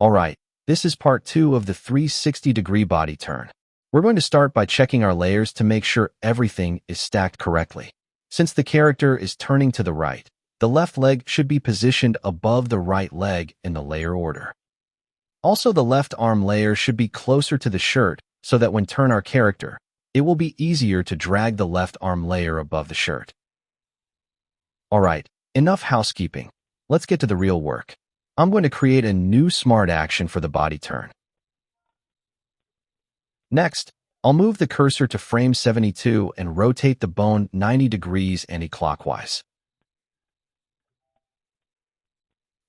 Alright, this is part 2 of the 360-degree body turn. We're going to start by checking our layers to make sure everything is stacked correctly. Since the character is turning to the right, the left leg should be positioned above the right leg in the layer order. Also, the left arm layer should be closer to the shirt so that when turn our character, it will be easier to drag the left arm layer above the shirt. Alright, enough housekeeping. Let's get to the real work. I'm going to create a new smart action for the body turn. Next, I'll move the cursor to frame 72 and rotate the bone 90 degrees anti-clockwise.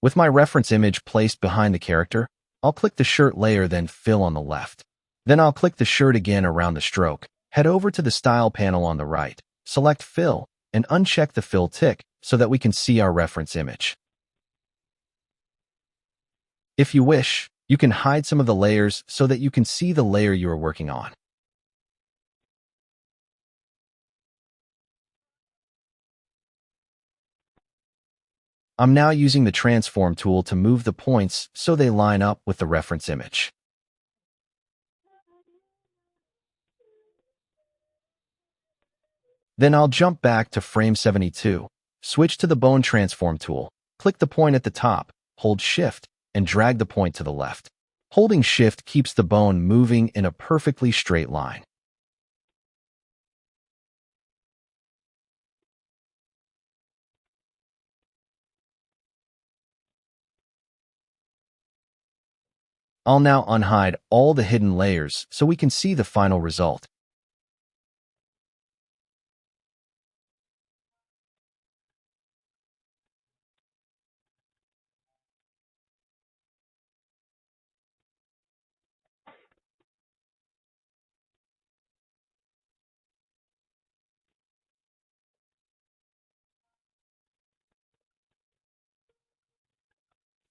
With my reference image placed behind the character, I'll click the shirt layer, then fill on the left. Then I'll click the shirt again around the stroke, head over to the style panel on the right, select fill, and uncheck the fill tick so that we can see our reference image. If you wish, you can hide some of the layers so that you can see the layer you are working on. I'm now using the transform tool to move the points so they line up with the reference image. Then I'll jump back to frame 72, switch to the bone transform tool, click the point at the top, hold Shift, and drag the point to the left. Holding Shift keeps the bone moving in a perfectly straight line. I'll now unhide all the hidden layers so we can see the final result.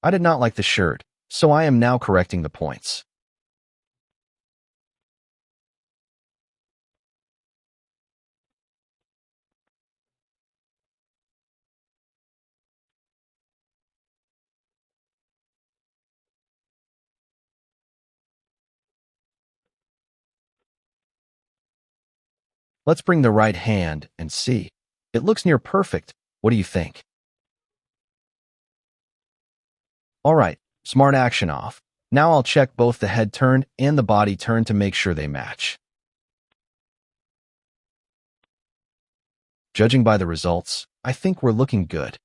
I did not like the shirt, so I am now correcting the points. Let's bring the right hand and see. It looks near perfect. What do you think? Alright, smart action off. Now I'll check both the head turn and the body turn to make sure they match. Judging by the results, I think we're looking good.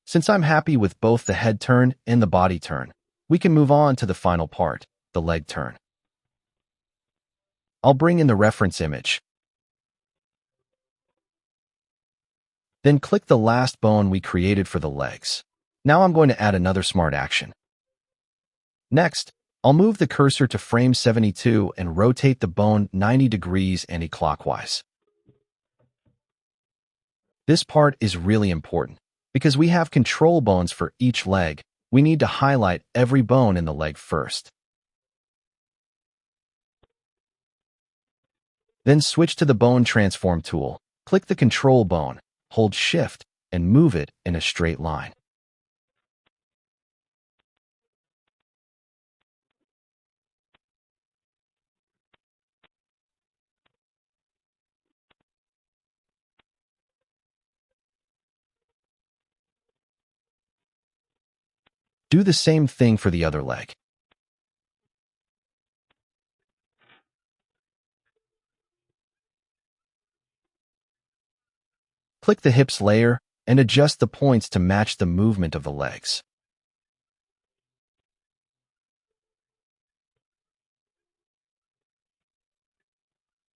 Since I'm happy with both the head turn and the body turn, we can move on to the final part, the leg turn. I'll bring in the reference image. Then click the last bone we created for the legs. Now I'm going to add another smart action. Next, I'll move the cursor to frame 72 and rotate the bone 90 degrees anti-clockwise. This part is really important. Because we have control bones for each leg, we need to highlight every bone in the leg first. Then switch to the bone transform tool, click the control bone, hold Shift, and move it in a straight line. Do the same thing for the other leg. Click the hips layer and adjust the points to match the movement of the legs.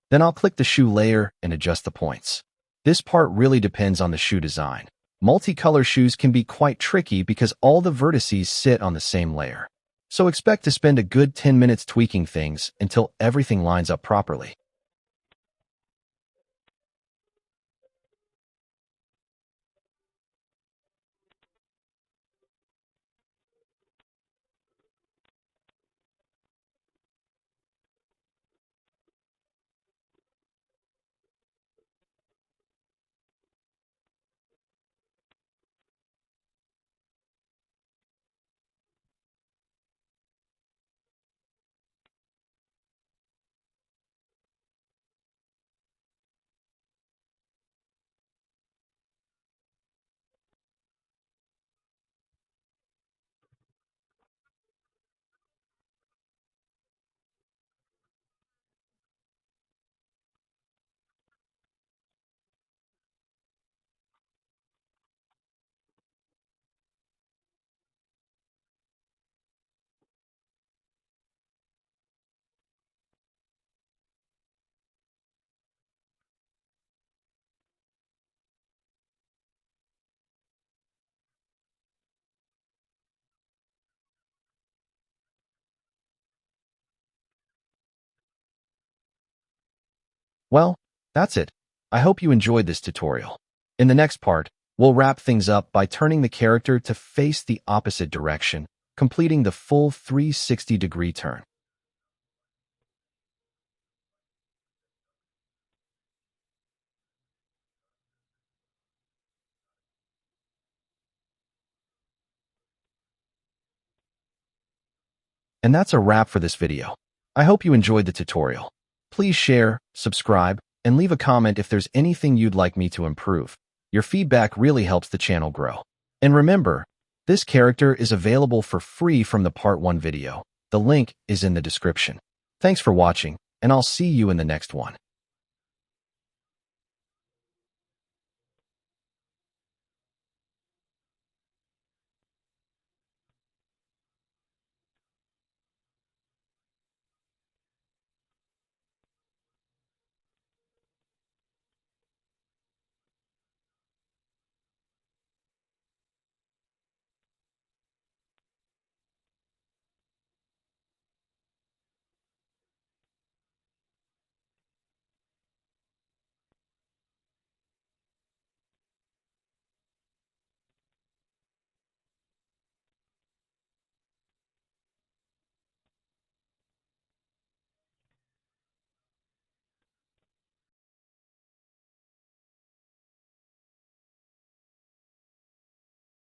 Then I'll click the shoe layer and adjust the points. This part really depends on the shoe design. Multicolor shoes can be quite tricky because all the vertices sit on the same layer. So expect to spend a good 10 minutes tweaking things until everything lines up properly. Well, that's it. I hope you enjoyed this tutorial. In the next part, we'll wrap things up by turning the character to face the opposite direction, completing the full 360-degree turn. And that's a wrap for this video. I hope you enjoyed the tutorial. Please share, subscribe, and leave a comment if there's anything you'd like me to improve. Your feedback really helps the channel grow. And remember, this character is available for free from the Part 1 video. The link is in the description. Thanks for watching, and I'll see you in the next one.